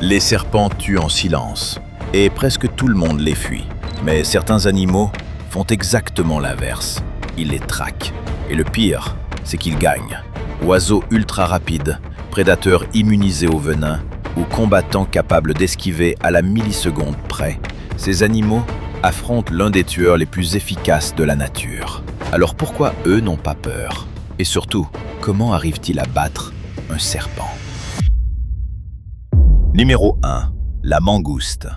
Les serpents tuent en silence, et presque tout le monde les fuit. Mais certains animaux font exactement l'inverse. Ils les traquent. Et le pire, c'est qu'ils gagnent. Oiseaux ultra rapides, prédateurs immunisés au venin, ou combattants capables d'esquiver à la milliseconde près, ces animaux affrontent l'un des tueurs les plus efficaces de la nature. Alors pourquoi eux n'ont pas peur? Et surtout, comment arrivent-ils à battre un serpent? Numéro 1. La mangouste.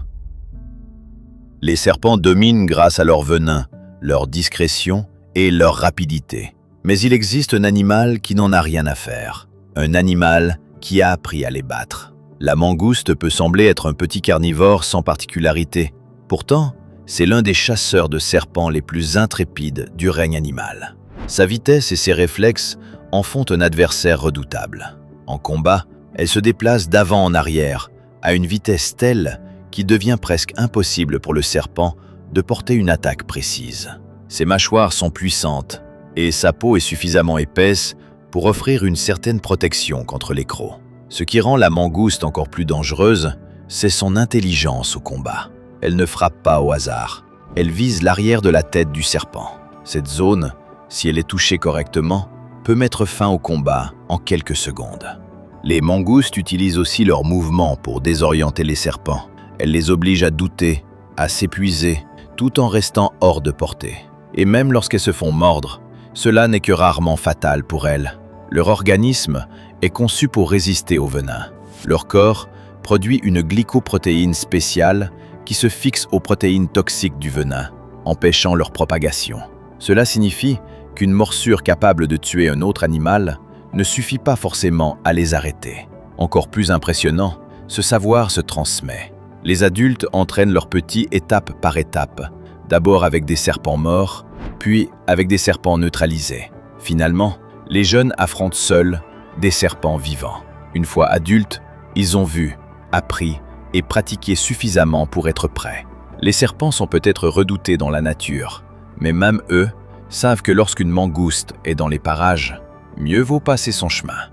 Les serpents dominent grâce à leur venin, leur discrétion et leur rapidité. Mais il existe un animal qui n'en a rien à faire. Un animal qui a appris à les battre. La mangouste peut sembler être un petit carnivore sans particularité. Pourtant, c'est l'un des chasseurs de serpents les plus intrépides du règne animal. Sa vitesse et ses réflexes en font un adversaire redoutable. En combat, elle se déplace d'avant en arrière, à une vitesse telle qu'il devient presque impossible pour le serpent de porter une attaque précise. Ses mâchoires sont puissantes et sa peau est suffisamment épaisse pour offrir une certaine protection contre les crocs. Ce qui rend la mangouste encore plus dangereuse, c'est son intelligence au combat. Elle ne frappe pas au hasard. Elle vise l'arrière de la tête du serpent. Cette zone, si elle est touchée correctement, peut mettre fin au combat en quelques secondes. Les mangoustes utilisent aussi leurs mouvements pour désorienter les serpents. Elles les obligent à douter, à s'épuiser, tout en restant hors de portée. Et même lorsqu'elles se font mordre, cela n'est que rarement fatal pour elles. Leur organisme est conçu pour résister au venin. Leur corps produit une glycoprotéine spéciale qui se fixe aux protéines toxiques du venin, empêchant leur propagation. Cela signifie qu'une morsure capable de tuer un autre animal ne suffit pas forcément à les arrêter. Encore plus impressionnant, ce savoir se transmet. Les adultes entraînent leurs petits étape par étape, d'abord avec des serpents morts, puis avec des serpents neutralisés. Finalement, les jeunes affrontent seuls des serpents vivants. Une fois adultes, ils ont vu, appris et pratiqué suffisamment pour être prêts. Les serpents sont peut-être redoutés dans la nature, mais même eux savent que lorsqu'une mangouste est dans les parages, mieux vaut passer son chemin.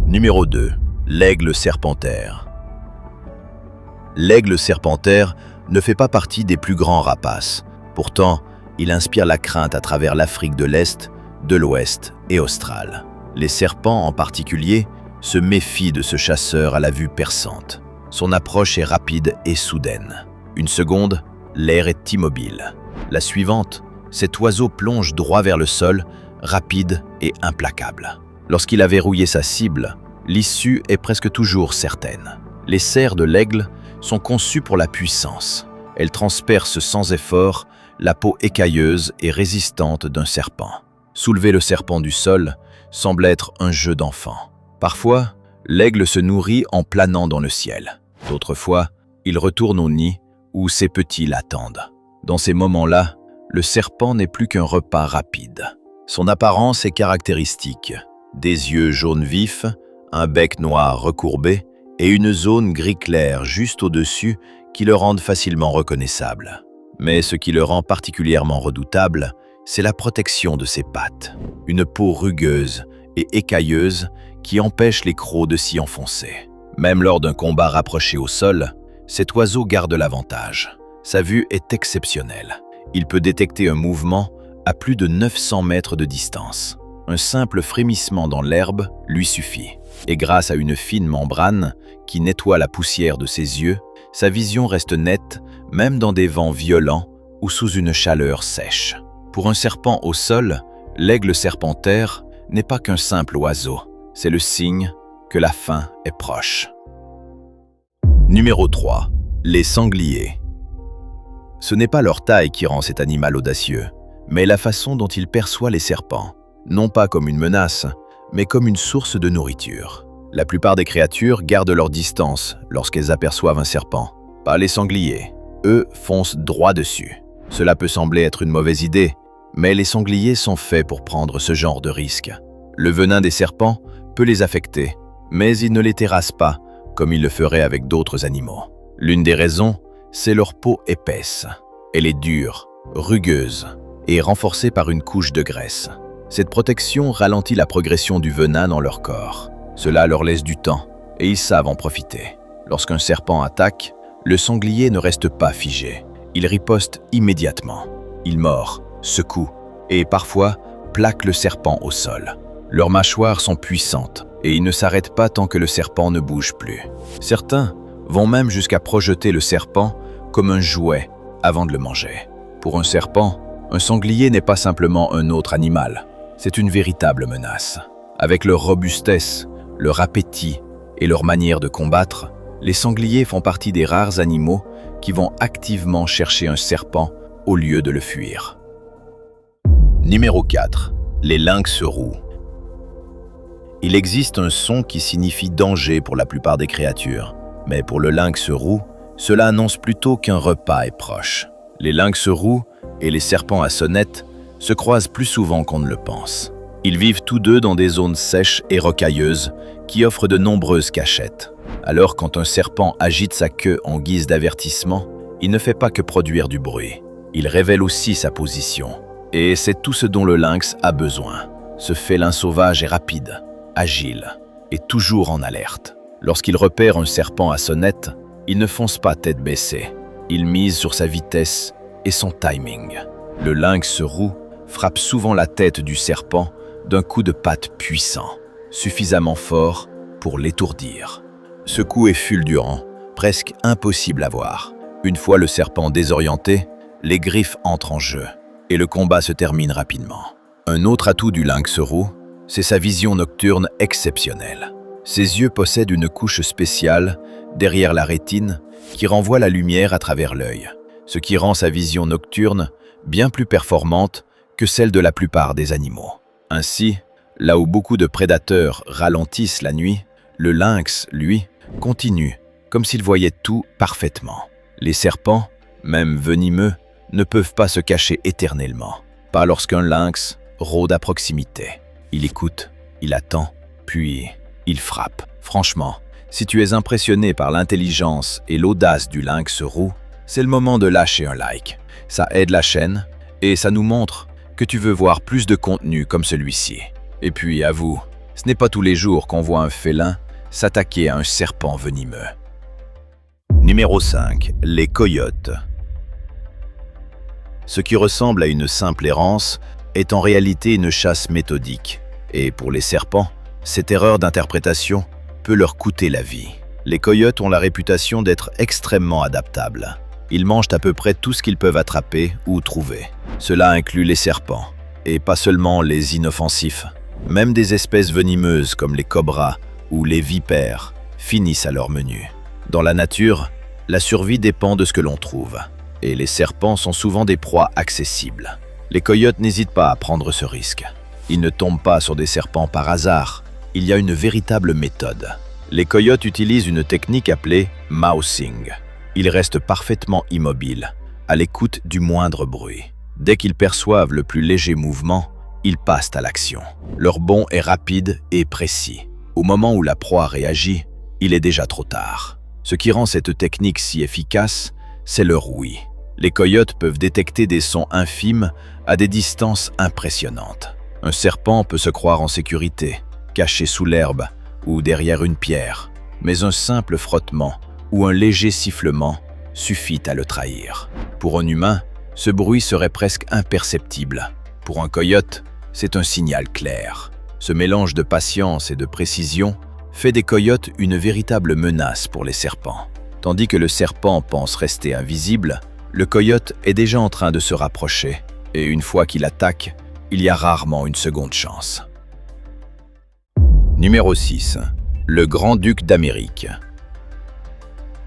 Numéro 2. L'aigle serpentaire. L'aigle serpentaire ne fait pas partie des plus grands rapaces. Pourtant, il inspire la crainte à travers l'Afrique de l'Est, de l'Ouest et australe. Les serpents en particulier se méfient de ce chasseur à la vue perçante. Son approche est rapide et soudaine. Une seconde, l'air est immobile. La suivante, cet oiseau plonge droit vers le sol, rapide et implacable. Lorsqu'il a verrouillé sa cible, l'issue est presque toujours certaine. Les serres de l'aigle sont conçues pour la puissance. Elles transpercent sans effort la peau écailleuse et résistante d'un serpent. Soulever le serpent du sol semble être un jeu d'enfant. Parfois, l'aigle se nourrit en planant dans le ciel. D'autres fois, il retourne au nid où ses petits l'attendent. Dans ces moments-là, le serpent n'est plus qu'un repas rapide. Son apparence est caractéristique. Des yeux jaune vif, un bec noir recourbé et une zone gris clair juste au-dessus qui le rendent facilement reconnaissable. Mais ce qui le rend particulièrement redoutable, c'est la protection de ses pattes. Une peau rugueuse et écailleuse qui empêche les crocs de s'y enfoncer. Même lors d'un combat rapproché au sol, cet oiseau garde l'avantage. Sa vue est exceptionnelle. Il peut détecter un mouvement à plus de 900 mètres de distance. Un simple frémissement dans l'herbe lui suffit. Et grâce à une fine membrane qui nettoie la poussière de ses yeux, sa vision reste nette même dans des vents violents ou sous une chaleur sèche. Pour un serpent au sol, l'aigle serpentaire n'est pas qu'un simple oiseau. C'est le signe que la fin est proche. Numéro 3. Les sangliers. Ce n'est pas leur taille qui rend cet animal audacieux, mais la façon dont il perçoit les serpents, non pas comme une menace, mais comme une source de nourriture. La plupart des créatures gardent leur distance lorsqu'elles aperçoivent un serpent. Pas les sangliers. Eux foncent droit dessus. Cela peut sembler être une mauvaise idée, mais les sangliers sont faits pour prendre ce genre de risque. Le venin des serpents peut les affecter, mais il ne les terrasse pas, comme il le ferait avec d'autres animaux. L'une des raisons, c'est leur peau épaisse. Elle est dure, rugueuse et renforcée par une couche de graisse. Cette protection ralentit la progression du venin dans leur corps. Cela leur laisse du temps et ils savent en profiter. Lorsqu'un serpent attaque, le sanglier ne reste pas figé. Il riposte immédiatement. Il mord, secoue et parfois plaque le serpent au sol. Leurs mâchoires sont puissantes et ils ne s'arrêtent pas tant que le serpent ne bouge plus. Certains vont même jusqu'à projeter le serpent comme un jouet avant de le manger. Pour un serpent, un sanglier n'est pas simplement un autre animal, c'est une véritable menace. Avec leur robustesse, leur appétit et leur manière de combattre, les sangliers font partie des rares animaux qui vont activement chercher un serpent au lieu de le fuir. Numéro 4. Les lynx roux. Il existe un son qui signifie danger pour la plupart des créatures, mais pour le lynx roux, cela annonce plutôt qu'un repas est proche. Les lynx roux et les serpents à sonnette se croisent plus souvent qu'on ne le pense. Ils vivent tous deux dans des zones sèches et rocailleuses qui offrent de nombreuses cachettes. Alors quand un serpent agite sa queue en guise d'avertissement, il ne fait pas que produire du bruit. Il révèle aussi sa position. Et c'est tout ce dont le lynx a besoin. Ce félin sauvage est rapide, agile et toujours en alerte. Lorsqu'il repère un serpent à sonnette, il ne fonce pas tête baissée. Il mise sur sa vitesse et son timing. Le lynx roux frappe souvent la tête du serpent d'un coup de patte puissant, suffisamment fort pour l'étourdir. Ce coup est fulgurant, presque impossible à voir. Une fois le serpent désorienté, les griffes entrent en jeu et le combat se termine rapidement. Un autre atout du lynx roux, c'est sa vision nocturne exceptionnelle. Ses yeux possèdent une couche spéciale derrière la rétine qui renvoie la lumière à travers l'œil, ce qui rend sa vision nocturne bien plus performante que celle de la plupart des animaux. Ainsi, là où beaucoup de prédateurs ralentissent la nuit, le lynx, lui, continue, comme s'il voyait tout parfaitement. Les serpents, même venimeux, ne peuvent pas se cacher éternellement, pas lorsqu'un lynx rôde à proximité. Il écoute, il attend, puis il frappe. Franchement, si tu es impressionné par l'intelligence et l'audace du lynx roux, c'est le moment de lâcher un like. Ça aide la chaîne et ça nous montre que tu veux voir plus de contenu comme celui-ci. Et puis, avoue, ce n'est pas tous les jours qu'on voit un félin s'attaquer à un serpent venimeux. Numéro 5. Les coyotes. Ce qui ressemble à une simple errance est en réalité une chasse méthodique. Et pour les serpents, cette erreur d'interprétation peut leur coûter la vie. Les coyotes ont la réputation d'être extrêmement adaptables. Ils mangent à peu près tout ce qu'ils peuvent attraper ou trouver. Cela inclut les serpents, et pas seulement les inoffensifs. Même des espèces venimeuses comme les cobras ou les vipères finissent à leur menu. Dans la nature, la survie dépend de ce que l'on trouve, et les serpents sont souvent des proies accessibles. Les coyotes n'hésitent pas à prendre ce risque. Ils ne tombent pas sur des serpents par hasard, il y a une véritable méthode. Les coyotes utilisent une technique appelée mousing. Ils restent parfaitement immobiles, à l'écoute du moindre bruit. Dès qu'ils perçoivent le plus léger mouvement, ils passent à l'action. Leur bond est rapide et précis. Au moment où la proie réagit, il est déjà trop tard. Ce qui rend cette technique si efficace, c'est leur ouïe. Les coyotes peuvent détecter des sons infimes à des distances impressionnantes. Un serpent peut se croire en sécurité, caché sous l'herbe ou derrière une pierre, mais un simple frottement ou un léger sifflement suffit à le trahir. Pour un humain, ce bruit serait presque imperceptible. Pour un coyote, c'est un signal clair. Ce mélange de patience et de précision fait des coyotes une véritable menace pour les serpents. Tandis que le serpent pense rester invisible, le coyote est déjà en train de se rapprocher, et une fois qu'il attaque, il y a rarement une seconde chance. Numéro 6. Le grand-duc d'Amérique.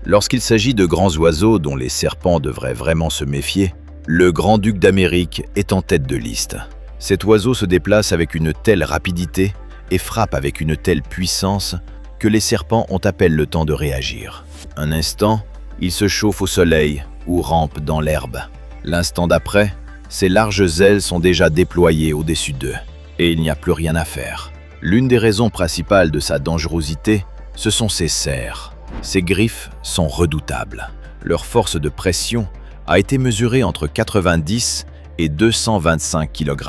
Lorsqu'il s'agit de grands oiseaux dont les serpents devraient vraiment se méfier, le grand-duc d'Amérique est en tête de liste. Cet oiseau se déplace avec une telle rapidité et frappe avec une telle puissance que les serpents ont à peine le temps de réagir. Un instant, il se chauffe au soleil ou rampe dans l'herbe. L'instant d'après, ses larges ailes sont déjà déployées au-dessus d'eux et il n'y a plus rien à faire. L'une des raisons principales de sa dangerosité, ce sont ses serres. Ses griffes sont redoutables. Leur force de pression a été mesurée entre 90 et 225 kg.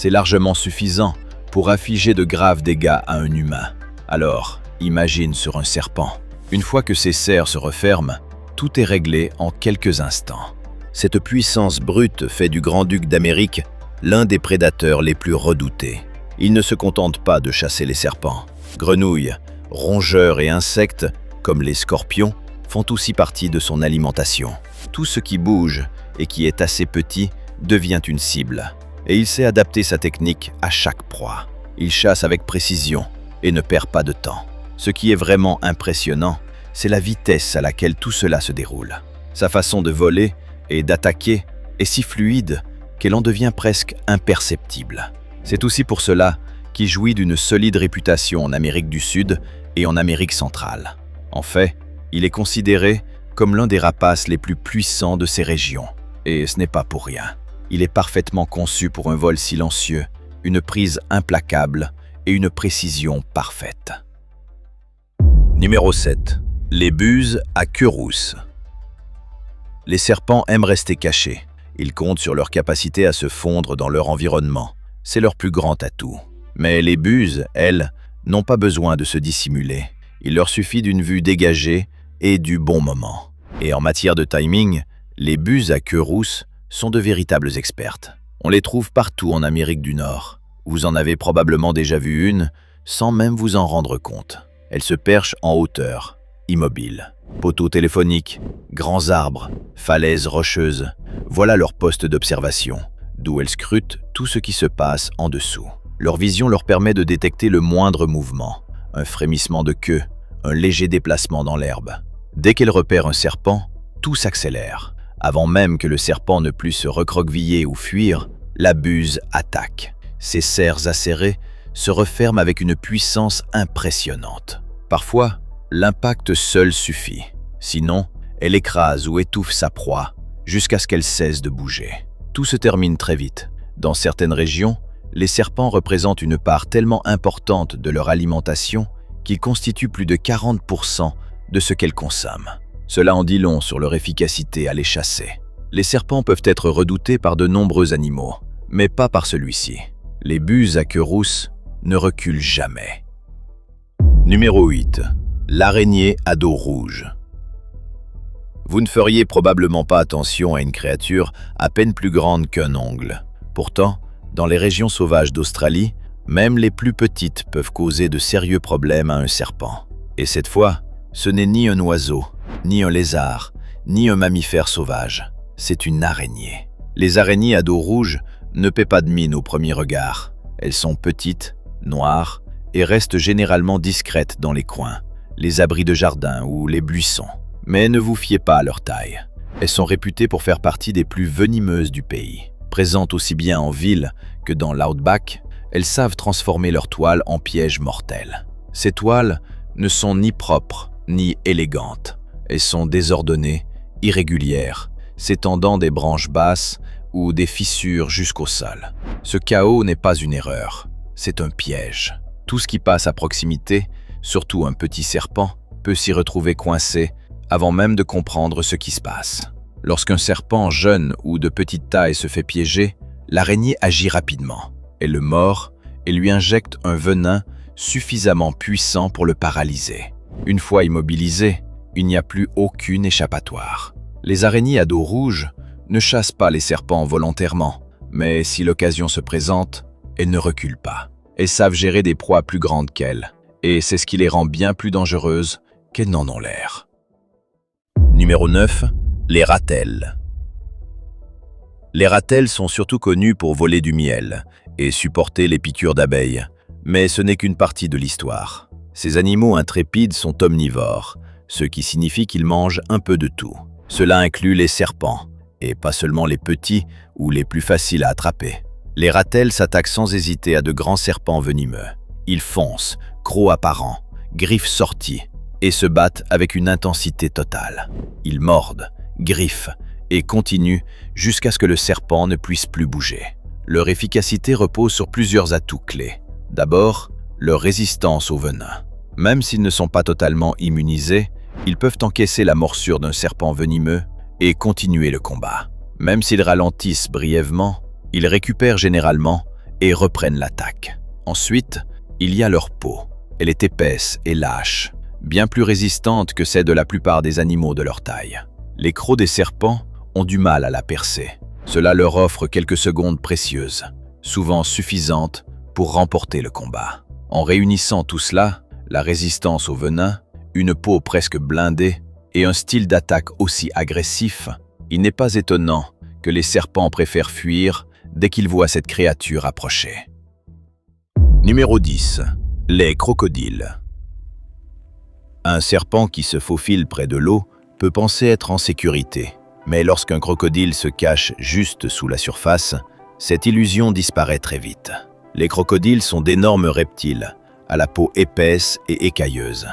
C'est largement suffisant pour infliger de graves dégâts à un humain. Alors, imagine sur un serpent. Une fois que ses serres se referment, tout est réglé en quelques instants. Cette puissance brute fait du grand-duc d'Amérique l'un des prédateurs les plus redoutés. Il ne se contente pas de chasser les serpents. Grenouilles, rongeurs et insectes, comme les scorpions, font aussi partie de son alimentation. Tout ce qui bouge et qui est assez petit devient une cible. Et il sait adapter sa technique à chaque proie. Il chasse avec précision et ne perd pas de temps. Ce qui est vraiment impressionnant, c'est la vitesse à laquelle tout cela se déroule. Sa façon de voler et d'attaquer est si fluide qu'elle en devient presque imperceptible. C'est aussi pour cela qu'il jouit d'une solide réputation en Amérique du Sud et en Amérique centrale. En fait, il est considéré comme l'un des rapaces les plus puissants de ces régions. Et ce n'est pas pour rien. Il est parfaitement conçu pour un vol silencieux, une prise implacable et une précision parfaite. Numéro 7. Les buses à queue rousse. Les serpents aiment rester cachés. Ils comptent sur leur capacité à se fondre dans leur environnement. C'est leur plus grand atout. Mais les buses, elles, n'ont pas besoin de se dissimuler. Il leur suffit d'une vue dégagée et du bon moment. Et en matière de timing, les buses à queue rousse sont de véritables expertes. On les trouve partout en Amérique du Nord. Vous en avez probablement déjà vu une, sans même vous en rendre compte. Elles se perchent en hauteur, immobiles. Poteaux téléphoniques, grands arbres, falaises rocheuses, voilà leur poste d'observation, d'où elles scrutent tout ce qui se passe en dessous. Leur vision leur permet de détecter le moindre mouvement, un frémissement de queue, un léger déplacement dans l'herbe. Dès qu'elles repèrent un serpent, tout s'accélère. Avant même que le serpent ne puisse se recroqueviller ou fuir, la buse attaque. Ses serres acérées se referment avec une puissance impressionnante. Parfois, l'impact seul suffit. Sinon, elle écrase ou étouffe sa proie jusqu'à ce qu'elle cesse de bouger. Tout se termine très vite. Dans certaines régions, les serpents représentent une part tellement importante de leur alimentation qu'ils constituent plus de 40% de ce qu'elles consomment. Cela en dit long sur leur efficacité à les chasser. Les serpents peuvent être redoutés par de nombreux animaux, mais pas par celui-ci. Les buses à queue rousse ne reculent jamais. Numéro 8. L'araignée à dos rouge. Vous ne feriez probablement pas attention à une créature à peine plus grande qu'un ongle. Pourtant, dans les régions sauvages d'Australie, même les plus petites peuvent causer de sérieux problèmes à un serpent. Et cette fois, ce n'est ni un oiseau, ni un lézard, ni un mammifère sauvage. C'est une araignée. Les araignées à dos rouge ne paient pas de mine au premier regard. Elles sont petites, noires et restent généralement discrètes dans les coins, les abris de jardin ou les buissons. Mais ne vous fiez pas à leur taille. Elles sont réputées pour faire partie des plus venimeuses du pays. Présentes aussi bien en ville que dans l'outback, elles savent transformer leurs toiles en pièges mortels. Ces toiles ne sont ni propres ni élégantes. Elles sont désordonnées, irrégulières, s'étendant des branches basses ou des fissures jusqu'au sol. Ce chaos n'est pas une erreur, c'est un piège. Tout ce qui passe à proximité, surtout un petit serpent, peut s'y retrouver coincé avant même de comprendre ce qui se passe. Lorsqu'un serpent jeune ou de petite taille se fait piéger, l'araignée agit rapidement. Elle le mord et lui injecte un venin suffisamment puissant pour le paralyser. Une fois immobilisé, il n'y a plus aucune échappatoire. Les araignées à dos rouge ne chassent pas les serpents volontairement, mais si l'occasion se présente, elles ne reculent pas. Elles savent gérer des proies plus grandes qu'elles, et c'est ce qui les rend bien plus dangereuses qu'elles n'en ont l'air. Numéro 9. Les ratels. Les ratels sont surtout connus pour voler du miel et supporter les piqûres d'abeilles, mais ce n'est qu'une partie de l'histoire. Ces animaux intrépides sont omnivores, ce qui signifie qu'ils mangent un peu de tout. Cela inclut les serpents, et pas seulement les petits ou les plus faciles à attraper. Les ratels s'attaquent sans hésiter à de grands serpents venimeux. Ils foncent, crocs apparents, griffes sorties, et se battent avec une intensité totale. Ils mordent, griffent et continuent jusqu'à ce que le serpent ne puisse plus bouger. Leur efficacité repose sur plusieurs atouts clés. D'abord, leur résistance au venin. Même s'ils ne sont pas totalement immunisés, ils peuvent encaisser la morsure d'un serpent venimeux et continuer le combat. Même s'ils ralentissent brièvement, ils récupèrent généralement et reprennent l'attaque. Ensuite, il y a leur peau. Elle est épaisse et lâche, bien plus résistante que celle de la plupart des animaux de leur taille. Les crocs des serpents ont du mal à la percer. Cela leur offre quelques secondes précieuses, souvent suffisantes pour remporter le combat. En réunissant tout cela, la résistance au venin, une peau presque blindée et un style d'attaque aussi agressif, il n'est pas étonnant que les serpents préfèrent fuir dès qu'ils voient cette créature approcher. Numéro 10. Les crocodiles. Un serpent qui se faufile près de l'eau peut penser être en sécurité, mais lorsqu'un crocodile se cache juste sous la surface, cette illusion disparaît très vite. Les crocodiles sont d'énormes reptiles, à la peau épaisse et écailleuse,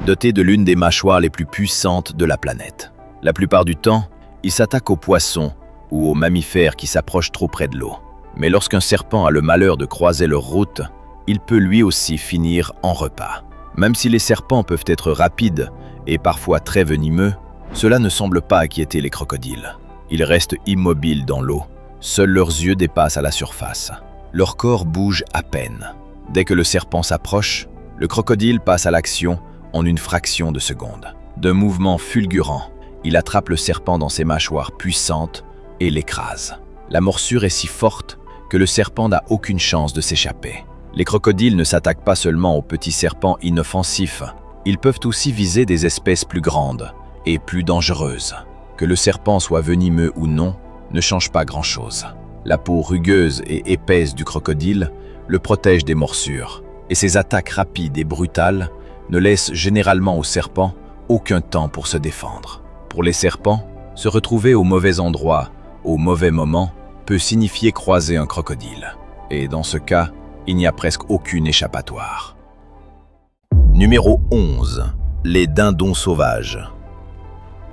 dotés de l'une des mâchoires les plus puissantes de la planète. La plupart du temps, ils s'attaquent aux poissons ou aux mammifères qui s'approchent trop près de l'eau. Mais lorsqu'un serpent a le malheur de croiser leur route, il peut lui aussi finir en repas. Même si les serpents peuvent être rapides et parfois très venimeux, cela ne semble pas inquiéter les crocodiles. Ils restent immobiles dans l'eau, seuls leurs yeux dépassent à la surface. Leur corps bouge à peine. Dès que le serpent s'approche, le crocodile passe à l'action en une fraction de seconde. D'un mouvement fulgurant, il attrape le serpent dans ses mâchoires puissantes et l'écrase. La morsure est si forte que le serpent n'a aucune chance de s'échapper. Les crocodiles ne s'attaquent pas seulement aux petits serpents inoffensifs, ils peuvent aussi viser des espèces plus grandes et plus dangereuses. Que le serpent soit venimeux ou non ne change pas grand-chose. La peau rugueuse et épaisse du crocodile le protège des morsures, et ses attaques rapides et brutales ne laissent généralement au serpent aucun temps pour se défendre. Pour les serpents, se retrouver au mauvais endroit, au mauvais moment, peut signifier croiser un crocodile. Et dans ce cas, il n'y a presque aucune échappatoire. Numéro 11. Les dindons sauvages.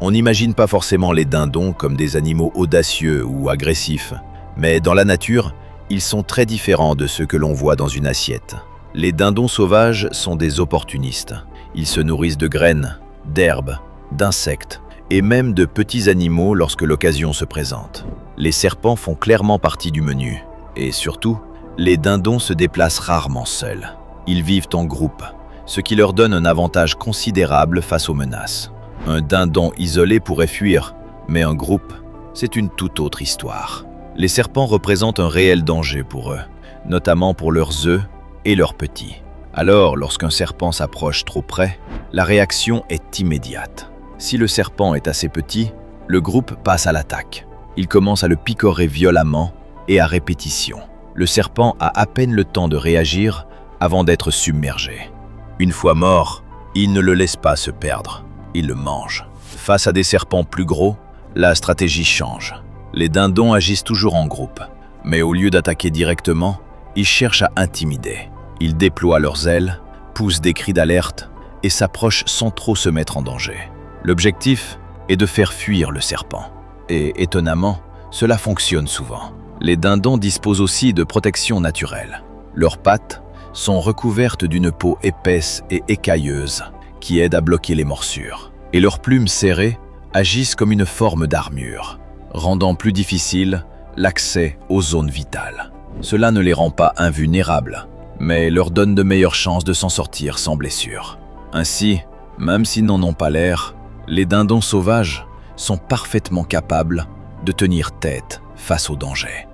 On n'imagine pas forcément les dindons comme des animaux audacieux ou agressifs, mais dans la nature, ils sont très différents de ceux que l'on voit dans une assiette. Les dindons sauvages sont des opportunistes. Ils se nourrissent de graines, d'herbes, d'insectes et même de petits animaux lorsque l'occasion se présente. Les serpents font clairement partie du menu. Et surtout, les dindons se déplacent rarement seuls. Ils vivent en groupe, ce qui leur donne un avantage considérable face aux menaces. Un dindon isolé pourrait fuir, mais un groupe, c'est une toute autre histoire. Les serpents représentent un réel danger pour eux, notamment pour leurs œufs et leurs petits. Alors, lorsqu'un serpent s'approche trop près, la réaction est immédiate. Si le serpent est assez petit, le groupe passe à l'attaque. Il commence à le picorer violemment et à répétition. Le serpent a à peine le temps de réagir avant d'être submergé. Une fois mort, il ne le laisse pas se perdre, il le mange. Face à des serpents plus gros, la stratégie change. Les dindons agissent toujours en groupe, mais au lieu d'attaquer directement, ils cherchent à intimider. Ils déploient leurs ailes, poussent des cris d'alerte et s'approchent sans trop se mettre en danger. L'objectif est de faire fuir le serpent. Et étonnamment, cela fonctionne souvent. Les dindons disposent aussi de protections naturelles. Leurs pattes sont recouvertes d'une peau épaisse et écailleuse qui aide à bloquer les morsures. Et leurs plumes serrées agissent comme une forme d'armure, rendant plus difficile l'accès aux zones vitales. Cela ne les rend pas invulnérables, mais leur donne de meilleures chances de s'en sortir sans blessure. Ainsi, même s'ils n'en ont pas l'air, les dindons sauvages sont parfaitement capables de tenir tête face au danger.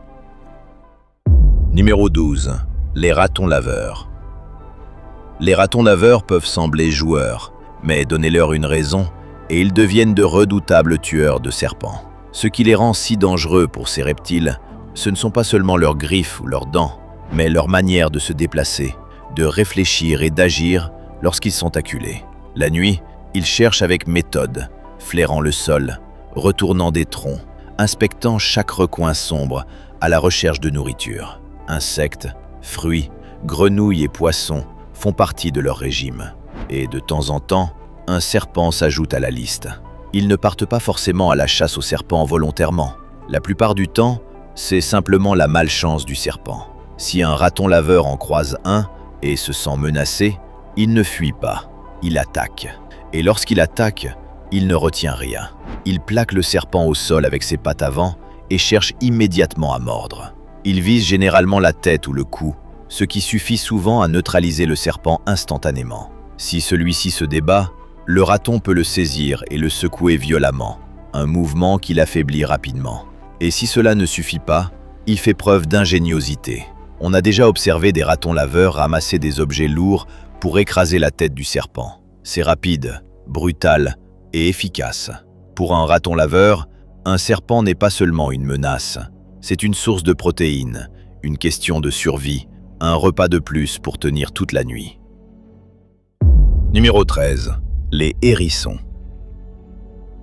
Numéro 12. Les ratons laveurs. Les ratons laveurs peuvent sembler joueurs, mais donnez-leur une raison et ils deviennent de redoutables tueurs de serpents. Ce qui les rend si dangereux pour ces reptiles, ce ne sont pas seulement leurs griffes ou leurs dents, mais leur manière de se déplacer, de réfléchir et d'agir lorsqu'ils sont acculés. La nuit, ils cherchent avec méthode, flairant le sol, retournant des troncs, inspectant chaque recoin sombre à la recherche de nourriture. Insectes, fruits, grenouilles et poissons font partie de leur régime. Et de temps en temps, un serpent s'ajoute à la liste. Ils ne partent pas forcément à la chasse aux serpents volontairement. La plupart du temps, c'est simplement la malchance du serpent. Si un raton laveur en croise un et se sent menacé, il ne fuit pas, il attaque. Et lorsqu'il attaque, il ne retient rien. Il plaque le serpent au sol avec ses pattes avant et cherche immédiatement à mordre. Ils visent généralement la tête ou le cou, ce qui suffit souvent à neutraliser le serpent instantanément. Si celui-ci se débat, le raton peut le saisir et le secouer violemment, un mouvement qui l'affaiblit rapidement. Et si cela ne suffit pas, il fait preuve d'ingéniosité. On a déjà observé des ratons laveurs ramasser des objets lourds pour écraser la tête du serpent. C'est rapide, brutal et efficace. Pour un raton laveur, un serpent n'est pas seulement une menace, c'est une source de protéines, une question de survie, un repas de plus pour tenir toute la nuit. Numéro 13. Les hérissons.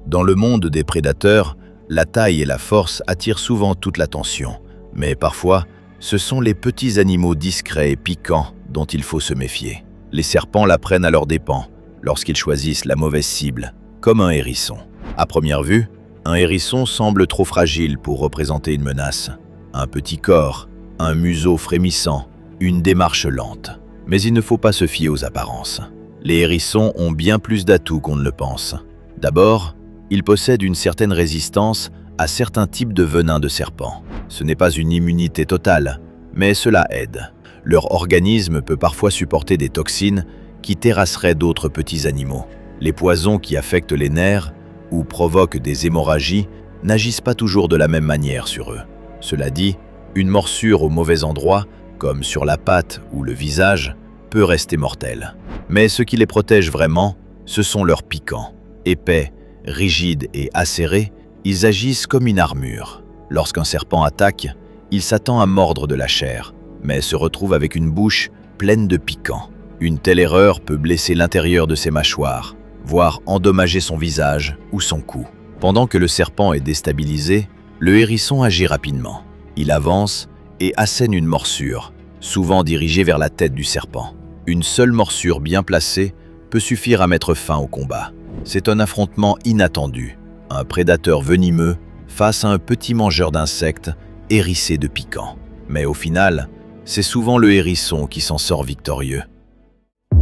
Dans le monde des prédateurs, la taille et la force attirent souvent toute l'attention, mais parfois, ce sont les petits animaux discrets et piquants dont il faut se méfier. Les serpents la prennent à leurs dépens lorsqu'ils choisissent la mauvaise cible, comme un hérisson. À première vue, un hérisson semble trop fragile pour représenter une menace. Un petit corps, un museau frémissant, une démarche lente. Mais il ne faut pas se fier aux apparences. Les hérissons ont bien plus d'atouts qu'on ne le pense. D'abord, ils possèdent une certaine résistance à certains types de venins de serpent. Ce n'est pas une immunité totale, mais cela aide. Leur organisme peut parfois supporter des toxines qui terrasseraient d'autres petits animaux. Les poisons qui affectent les nerfs ou provoquent des hémorragies n'agissent pas toujours de la même manière sur eux. Cela dit, une morsure au mauvais endroit, comme sur la patte ou le visage, peut rester mortelle. Mais ce qui les protège vraiment, ce sont leurs piquants. Épais, rigides et acérés, ils agissent comme une armure. Lorsqu'un serpent attaque, il s'attend à mordre de la chair, mais se retrouve avec une bouche pleine de piquants. Une telle erreur peut blesser l'intérieur de ses mâchoires, voire endommager son visage ou son cou. Pendant que le serpent est déstabilisé, le hérisson agit rapidement. Il avance et assène une morsure, souvent dirigée vers la tête du serpent. Une seule morsure bien placée peut suffire à mettre fin au combat. C'est un affrontement inattendu, un prédateur venimeux face à un petit mangeur d'insectes hérissé de piquants. Mais au final, c'est souvent le hérisson qui s'en sort victorieux.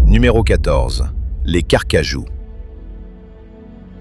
Numéro 14. Les carcajous.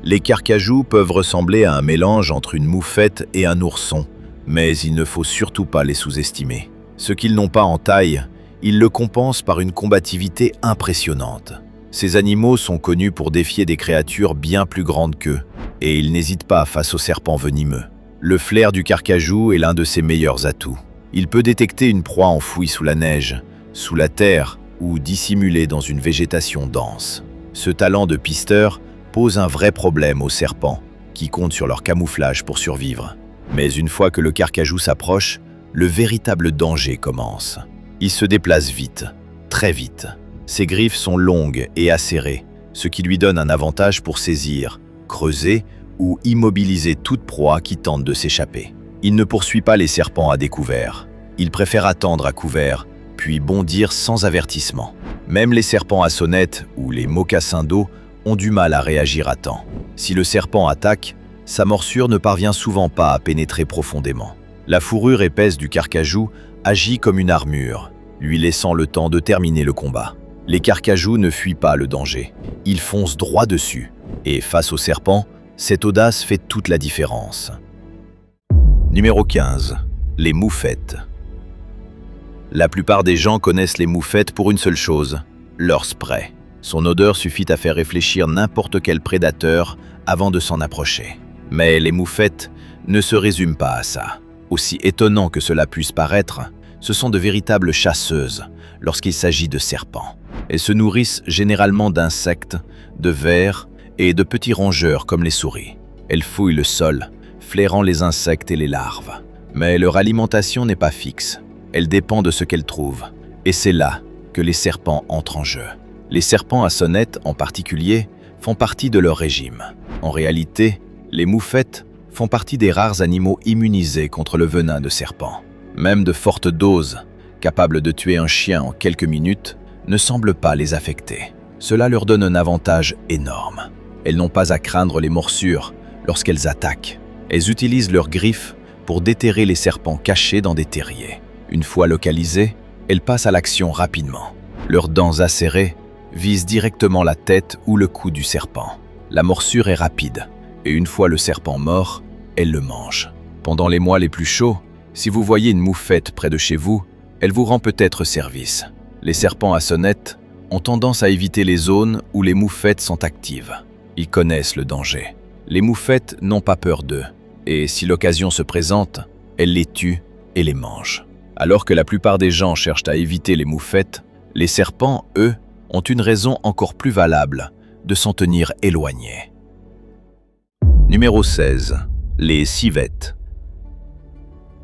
Les carcajous peuvent ressembler à un mélange entre une moufette et un ourson, mais il ne faut surtout pas les sous-estimer. Ce qu'ils n'ont pas en taille, ils le compensent par une combativité impressionnante. Ces animaux sont connus pour défier des créatures bien plus grandes qu'eux, et ils n'hésitent pas face aux serpents venimeux. Le flair du carcajou est l'un de ses meilleurs atouts. Il peut détecter une proie enfouie sous la neige, sous la terre ou dissimulée dans une végétation dense. Ce talent de pisteur pose un vrai problème aux serpents, qui comptent sur leur camouflage pour survivre. Mais une fois que le carcajou s'approche, le véritable danger commence. Il se déplace vite, très vite. Ses griffes sont longues et acérées, ce qui lui donne un avantage pour saisir, creuser ou immobiliser toute proie qui tente de s'échapper. Il ne poursuit pas les serpents à découvert. Il préfère attendre à couvert, puis bondir sans avertissement. Même les serpents à sonnette ou les mocassins d'eau ont du mal à réagir à temps. Si le serpent attaque, sa morsure ne parvient souvent pas à pénétrer profondément. La fourrure épaisse du carcajou agit comme une armure, lui laissant le temps de terminer le combat. Les carcajous ne fuient pas le danger, ils foncent droit dessus. Et face au serpent, cette audace fait toute la différence. Numéro 15. Les moufettes. La plupart des gens connaissent les moufettes pour une seule chose, leur spray. Son odeur suffit à faire réfléchir n'importe quel prédateur avant de s'en approcher. Mais les moufettes ne se résument pas à ça. Aussi étonnant que cela puisse paraître, ce sont de véritables chasseuses lorsqu'il s'agit de serpents. Elles se nourrissent généralement d'insectes, de vers et de petits rongeurs comme les souris. Elles fouillent le sol, flairant les insectes et les larves. Mais leur alimentation n'est pas fixe. Elle dépend de ce qu'elles trouvent. Et c'est là que les serpents entrent en jeu. Les serpents à sonnette, en particulier, font partie de leur régime. En réalité, les moufettes font partie des rares animaux immunisés contre le venin de serpent. Même de fortes doses, capables de tuer un chien en quelques minutes, ne semblent pas les affecter. Cela leur donne un avantage énorme. Elles n'ont pas à craindre les morsures lorsqu'elles attaquent. Elles utilisent leurs griffes pour déterrer les serpents cachés dans des terriers. Une fois localisées, elles passent à l'action rapidement. Leurs dents acérées visent directement la tête ou le cou du serpent. La morsure est rapide, et une fois le serpent mort, elles le mangent. Pendant les mois les plus chauds, Si vous voyez une moufette près de chez vous, elle vous rend peut-être service. Les serpents à sonnette ont tendance à éviter les zones où les moufettes sont actives. Ils connaissent le danger. Les moufettes n'ont pas peur d'eux, et si l'occasion se présente, elles les tuent et les mangent. Alors que la plupart des gens cherchent à éviter les moufettes, les serpents, eux, ont une raison encore plus valable de s'en tenir éloignés. Numéro 16. Les civettes.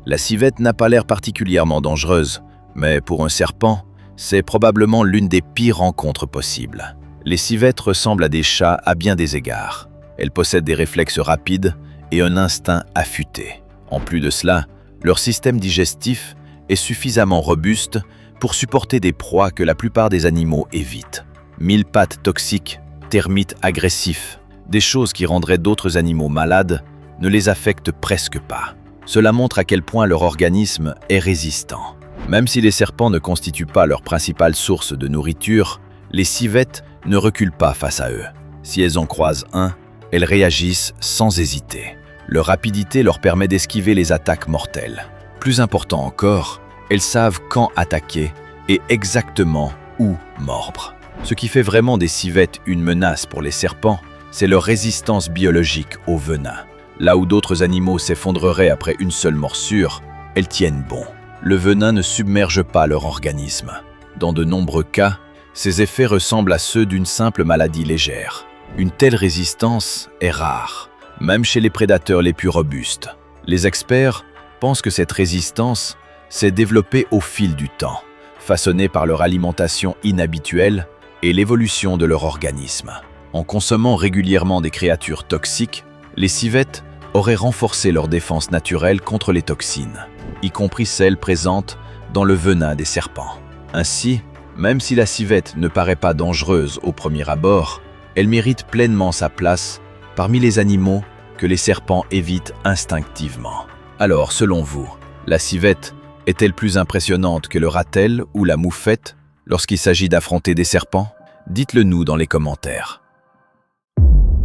La civette n'a pas l'air particulièrement dangereuse, mais pour un serpent, c'est probablement l'une des pires rencontres possibles. Les civettes ressemblent à des chats à bien des égards. Elles possèdent des réflexes rapides et un instinct affûté. En plus de cela, leur système digestif est suffisamment robuste pour supporter des proies que la plupart des animaux évitent. Mille-pattes toxiques, termites agressifs, des choses qui rendraient d'autres animaux malades, ne les affectent presque pas. Cela montre à quel point leur organisme est résistant. Même si les serpents ne constituent pas leur principale source de nourriture, les civettes ne reculent pas face à eux. Si elles en croisent un, elles réagissent sans hésiter. Leur rapidité leur permet d'esquiver les attaques mortelles. Plus important encore, elles savent quand attaquer et exactement où mordre. Ce qui fait vraiment des civettes une menace pour les serpents, c'est leur résistance biologique au venin. Là où d'autres animaux s'effondreraient après une seule morsure, elles tiennent bon. Le venin ne submerge pas leur organisme. Dans de nombreux cas, ces effets ressemblent à ceux d'une simple maladie légère. Une telle résistance est rare, même chez les prédateurs les plus robustes. Les experts pensent que cette résistance s'est développée au fil du temps, façonnée par leur alimentation inhabituelle et l'évolution de leur organisme. En consommant régulièrement des créatures toxiques, les civettes auraient renforcé leur défense naturelle contre les toxines, y compris celles présentes dans le venin des serpents. Ainsi, même si la civette ne paraît pas dangereuse au premier abord, elle mérite pleinement sa place parmi les animaux que les serpents évitent instinctivement. Alors, selon vous, la civette est-elle plus impressionnante que le ratel ou la moufette lorsqu'il s'agit d'affronter des serpents? Dites-le nous dans les commentaires.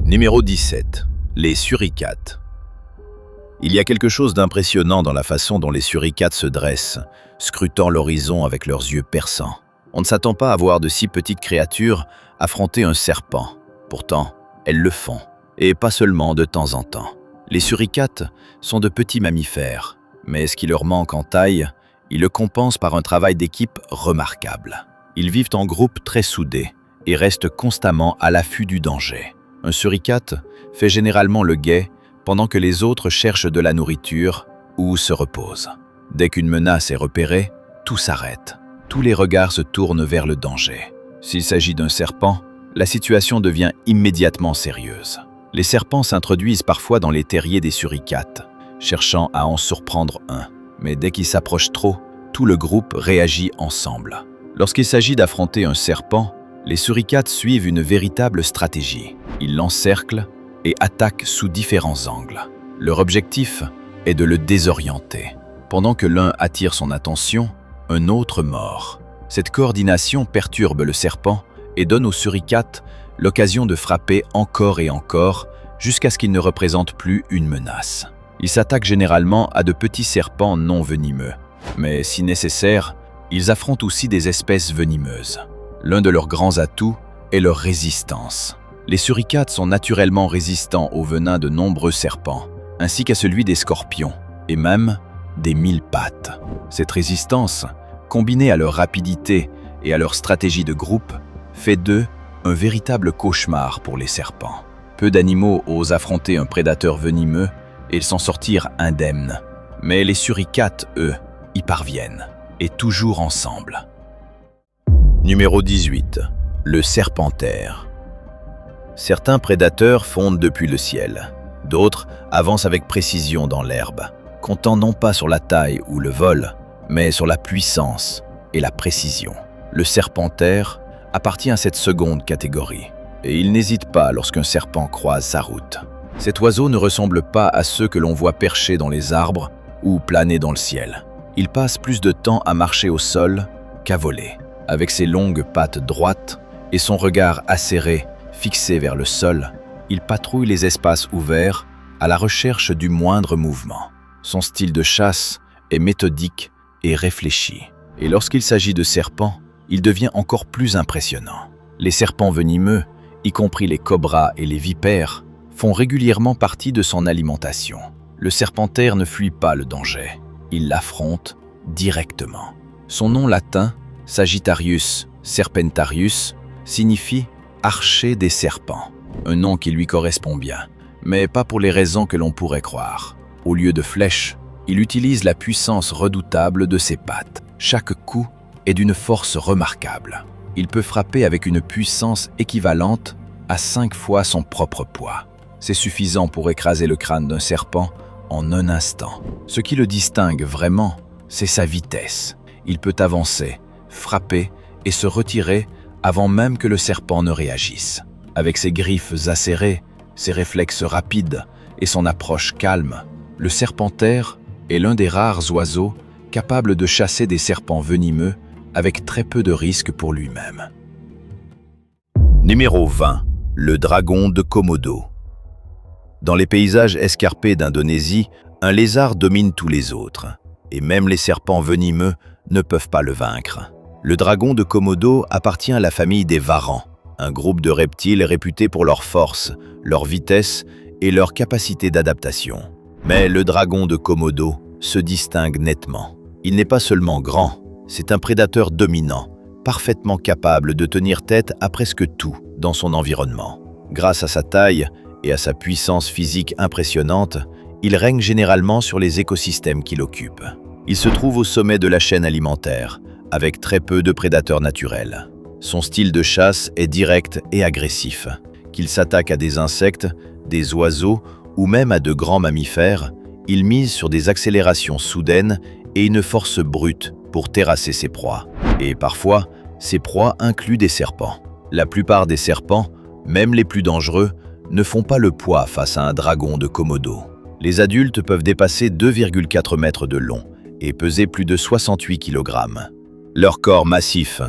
Numéro 17. Les suricates. Il y a quelque chose d'impressionnant dans la façon dont les suricates se dressent, scrutant l'horizon avec leurs yeux perçants. On ne s'attend pas à voir de si petites créatures affronter un serpent. Pourtant, elles le font, et pas seulement de temps en temps. Les suricates sont de petits mammifères, mais ce qui leur manque en taille, ils le compensent par un travail d'équipe remarquable. Ils vivent en groupe très soudés et restent constamment à l'affût du danger. Un suricate fait généralement le guet pendant que les autres cherchent de la nourriture ou se reposent. Dès qu'une menace est repérée, tout s'arrête. Tous les regards se tournent vers le danger. S'il s'agit d'un serpent, la situation devient immédiatement sérieuse. Les serpents s'introduisent parfois dans les terriers des suricates, cherchant à en surprendre un. Mais dès qu'ils s'approchent trop, tout le groupe réagit ensemble. Lorsqu'il s'agit d'affronter un serpent, les suricates suivent une véritable stratégie. Ils l'encerclent et attaquent sous différents angles. Leur objectif est de le désorienter. Pendant que l'un attire son attention, un autre mord. Cette coordination perturbe le serpent et donne au suricate l'occasion de frapper encore et encore jusqu'à ce qu'il ne représente plus une menace. Ils s'attaquent généralement à de petits serpents non venimeux, mais si nécessaire, ils affrontent aussi des espèces venimeuses. L'un de leurs grands atouts est leur résistance. Les suricates sont naturellement résistants au venin de nombreux serpents, ainsi qu'à celui des scorpions, et même des mille-pattes. Cette résistance, combinée à leur rapidité et à leur stratégie de groupe, fait d'eux un véritable cauchemar pour les serpents. Peu d'animaux osent affronter un prédateur venimeux et s'en sortir indemnes. Mais les suricates, eux, y parviennent, et toujours ensemble. Numéro 18. Le serpentaire. Certains prédateurs fondent depuis le ciel. D'autres avancent avec précision dans l'herbe, comptant non pas sur la taille ou le vol, mais sur la puissance et la précision. Le serpentaire appartient à cette seconde catégorie, et il n'hésite pas lorsqu'un serpent croise sa route. Cet oiseau ne ressemble pas à ceux que l'on voit percher dans les arbres ou planer dans le ciel. Il passe plus de temps à marcher au sol qu'à voler. Avec ses longues pattes droites et son regard acéré fixé vers le sol, il patrouille les espaces ouverts à la recherche du moindre mouvement. Son style de chasse est méthodique et réfléchi. Et lorsqu'il s'agit de serpents, il devient encore plus impressionnant. Les serpents venimeux, y compris les cobras et les vipères, font régulièrement partie de son alimentation. Le serpentaire ne fuit pas le danger, il l'affronte directement. Son nom latin, Sagittarius serpentarius, signifie « archer des serpents », un nom qui lui correspond bien, mais pas pour les raisons que l'on pourrait croire. Au lieu de flèches, il utilise la puissance redoutable de ses pattes. Chaque coup est d'une force remarquable. Il peut frapper avec une puissance équivalente à 5 fois son propre poids. C'est suffisant pour écraser le crâne d'un serpent en un instant. Ce qui le distingue vraiment, c'est sa vitesse. Il peut avancer, frapper et se retirer avant même que le serpent ne réagisse. Avec ses griffes acérées, ses réflexes rapides et son approche calme, le serpentaire est l'un des rares oiseaux capables de chasser des serpents venimeux avec très peu de risque pour lui-même. Numéro 20. Le dragon de Komodo. Dans les paysages escarpés d'Indonésie, un lézard domine tous les autres, et même les serpents venimeux ne peuvent pas le vaincre. Le dragon de Komodo appartient à la famille des varans, un groupe de reptiles réputés pour leur force, leur vitesse et leur capacité d'adaptation. Mais le dragon de Komodo se distingue nettement. Il n'est pas seulement grand, c'est un prédateur dominant, parfaitement capable de tenir tête à presque tout dans son environnement. Grâce à sa taille et à sa puissance physique impressionnante, il règne généralement sur les écosystèmes qu'il occupe. Il se trouve au sommet de la chaîne alimentaire, avec très peu de prédateurs naturels. Son style de chasse est direct et agressif. Qu'il s'attaque à des insectes, des oiseaux ou même à de grands mammifères, il mise sur des accélérations soudaines et une force brute pour terrasser ses proies. Et parfois, ces proies incluent des serpents. La plupart des serpents, même les plus dangereux, ne font pas le poids face à un dragon de Komodo. Les adultes peuvent dépasser 2,4 mètres de long et peser plus de 68 kg. Leur corps massif,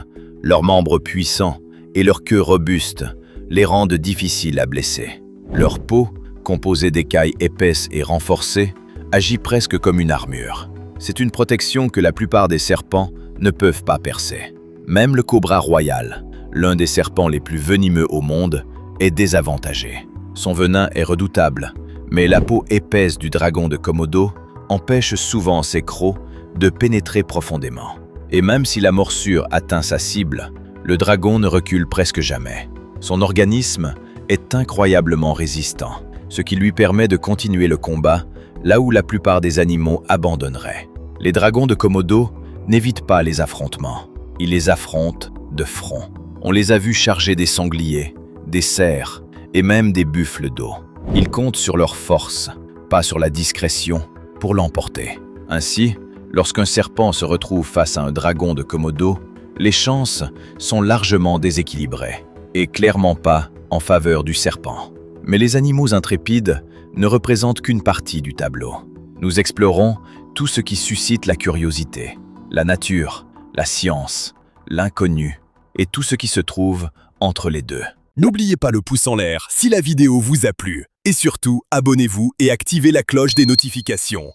leurs membres puissants et leur queue robuste les rendent difficiles à blesser. Leur peau, composée d'écailles épaisses et renforcées, agit presque comme une armure. C'est une protection que la plupart des serpents ne peuvent pas percer. Même le cobra royal, l'un des serpents les plus venimeux au monde, est désavantagé. Son venin est redoutable, mais la peau épaisse du dragon de Komodo empêche souvent ses crocs de pénétrer profondément. Et même si la morsure atteint sa cible, le dragon ne recule presque jamais. Son organisme est incroyablement résistant, ce qui lui permet de continuer le combat là où la plupart des animaux abandonneraient. Les dragons de Komodo n'évitent pas les affrontements. Ils les affrontent de front. On les a vus charger des sangliers, des cerfs et même des buffles d'eau. Ils comptent sur leur force, pas sur la discrétion, pour l'emporter. Ainsi, lorsqu'un serpent se retrouve face à un dragon de Komodo, les chances sont largement déséquilibrées et clairement pas en faveur du serpent. Mais les animaux intrépides ne représentent qu'une partie du tableau. Nous explorons tout ce qui suscite la curiosité, la nature, la science, l'inconnu et tout ce qui se trouve entre les deux. N'oubliez pas le pouce en l'air si la vidéo vous a plu. Et surtout, abonnez-vous et activez la cloche des notifications.